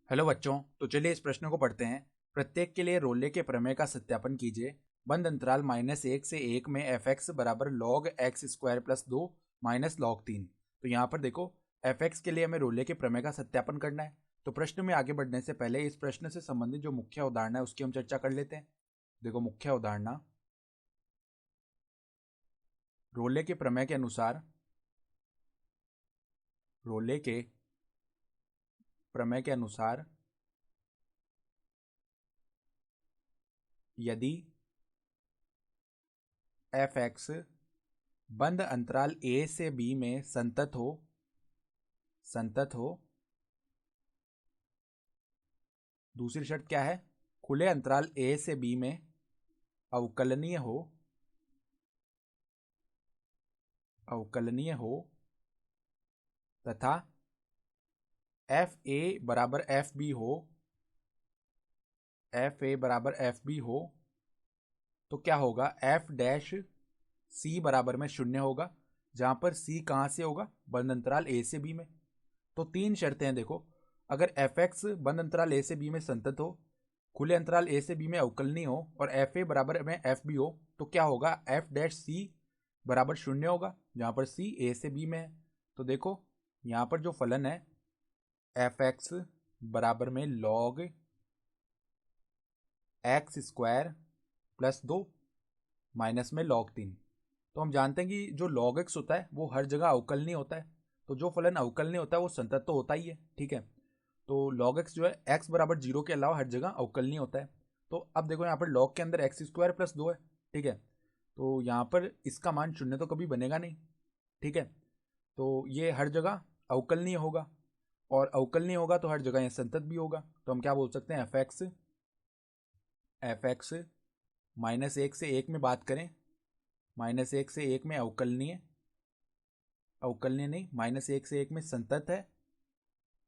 Hello बच्चों, तो चलिए इस प्रश्न को पढ़ते हैं। प्रत्येक के लिए रोले के प्रमेय का सत्यापन कीजिए। बंद अंतराल -1 से 1 में एफ एक्स बराबर log x square plus 2 minus log 3। तो यहाँ पर देखो, एफ एक्स के लिए हमें रोले के प्रमेय का सत्यापन करना है। तो प्रश्न में आगे बढ़ने से पहले इस प्रश्न से संबंधित जो मुख्य उदाहरण है उसकी हम चर्चा कर लेते हैं। देखो, मुख्य उदाहरण, रोले के प्रमेय के अनुसार रोले के प्रमेय के अनुसार यदि एफ एक्स बंद अंतराल ए से बी में संतत हो। दूसरी शर्त क्या है? खुले अंतराल ए से बी में अवकलनीय हो तथा एफ ए बराबर एफ बी हो तो क्या होगा? एफ डैश सी बराबर में 0 होगा, जहां पर सी कहां से होगा? बंद अंतराल ए से बी में। तो तीन शर्तें हैं। देखो, अगर एफ एक्स बंद अंतराल ए से बी में संतत हो, खुले अंतराल ए से बी में अवकलनीय हो और एफ ए बराबर में एफ बी हो, तो क्या होगा? एफ डैश सी बराबर 0 होगा, जहां पर सी ए से बी में है। तो देखो, यहां पर जो फलन है एफ एक्स बराबर में log x square plus 2 minus में लॉग 3। तो हम जानते हैं कि जो लॉग एक्स होता है वो हर जगह अवकलनीय होता है। तो जो फलन अवकलनीय होता है वो संतत तो होता ही है, ठीक है। तो लॉग एक्स जो है एक्स बराबर 0 के अलावा हर जगह अवकलनीय होता है। तो अब देखो, यहाँ पर लॉग के अंदर एक्स स्क्वायर प्लस 2 है, ठीक है। तो यहाँ पर इसका मान 0 तो कभी बनेगा नहीं, ठीक है। तो ये हर जगह अवकलनीय होगा, और अवकलनीय होगा तो हर जगह ये संतत भी होगा। तो हम क्या बोल सकते हैं? एफ एक्स -1 से 1 में बात करें, -1 से 1 में अवकलनीय नहीं, -1 से 1 में संतत है,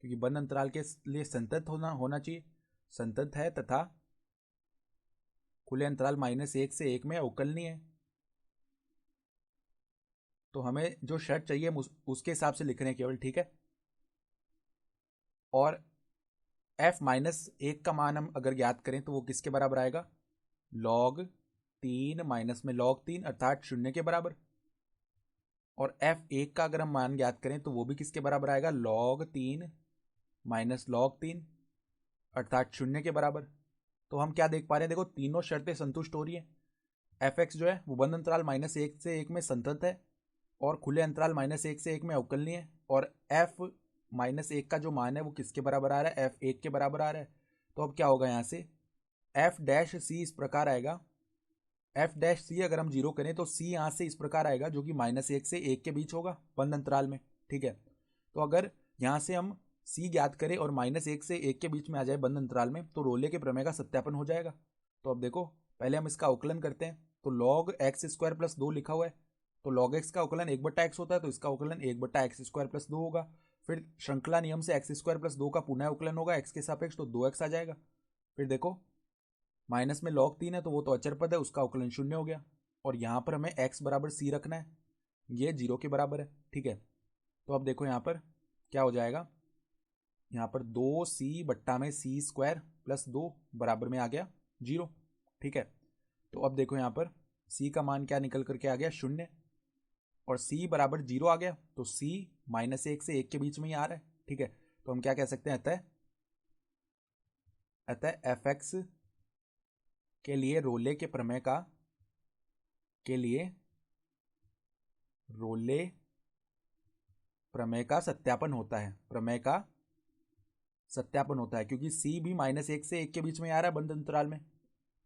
क्योंकि बंद अंतराल के लिए संतत होना चाहिए, संतत है, तथा खुले अंतराल -1 से 1 में अवकलनीय है। तो हमें जो शर्त चाहिए उसके हिसाब से लिख रहे हैं केवल, ठीक है। और f-1 का मान हम अगर ज्ञात करें तो वो किसके बराबर आएगा? log 3 माइनस में log 3 अर्थात 0 के बराबर। और f1 का अगर हम मान ज्ञात करें तो वो भी किसके बराबर आएगा? log 3 माइनस log 3 अर्थात 0 के बराबर। तो हम क्या देख पा रहे हैं? देखो, तीनों शर्तें संतुष्ट हो रही है। एफ एक्स जो है वो बंद अंतराल -1 से 1 में संतत है, और खुले अंतराल -1 से 1 में अवकलनीय है। और f-1 का जो मान है वो किसके बराबर आ रहा है? f1 के बराबर आ रहा है। तो अब क्या होगा? यहाँ से f डैश सी इस प्रकार आएगा। f डैश सी अगर हम 0 करें तो c यहाँ से इस प्रकार आएगा, जो कि -1 से 1 के बीच होगा बंद अंतराल में, ठीक है। तो अगर यहाँ से हम c ज्ञात करें और -1 से 1 के बीच में आ जाए बंद अंतराल में, तो रोले के प्रमेय का सत्यापन हो जाएगा। तो अब देखो, पहले हम इसका अवकलन करते हैं। तो log एक्स स्क्वायर प्लस 2 लिखा हुआ है, तो log x का अवकलन 1/x होता है, तो इसका अवकलन 1/x स्क्वायर प्लस 2 होगा। फिर श्रृंखला नियम से एक्स स्क्वायर प्लस 2 का पुनः अवकलन होगा x के सापेक्ष, तो 2x आ जाएगा। फिर देखो, माइनस में log 3 है तो वो तो अचर पद है, उसका अवकलन 0 हो गया। और यहाँ पर हमें x बराबर c रखना है, ये 0 के बराबर है, ठीक है। तो अब देखो यहाँ पर क्या हो जाएगा? यहाँ पर 2c बट्टा में c स्क्वायर प्लस 2 बराबर में आ गया 0, ठीक है। तो अब देखो यहाँ पर c का मान क्या निकल करके आ गया? 0। और c बराबर 0 आ गया, तो c -1 से 1 के बीच में ही आ रहा है, ठीक है। तो हम क्या कह सकते हैं? अतः एफ एक्स के लिए रोले के प्रमेय का सत्यापन होता है। क्योंकि c भी -1 से 1 के बीच में आ रहा है बंद अंतराल में,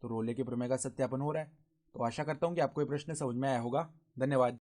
तो रोले के प्रमेय का सत्यापन हो रहा है। तो आशा करता हूं कि आपको ये प्रश्न समझ में आया होगा। धन्यवाद।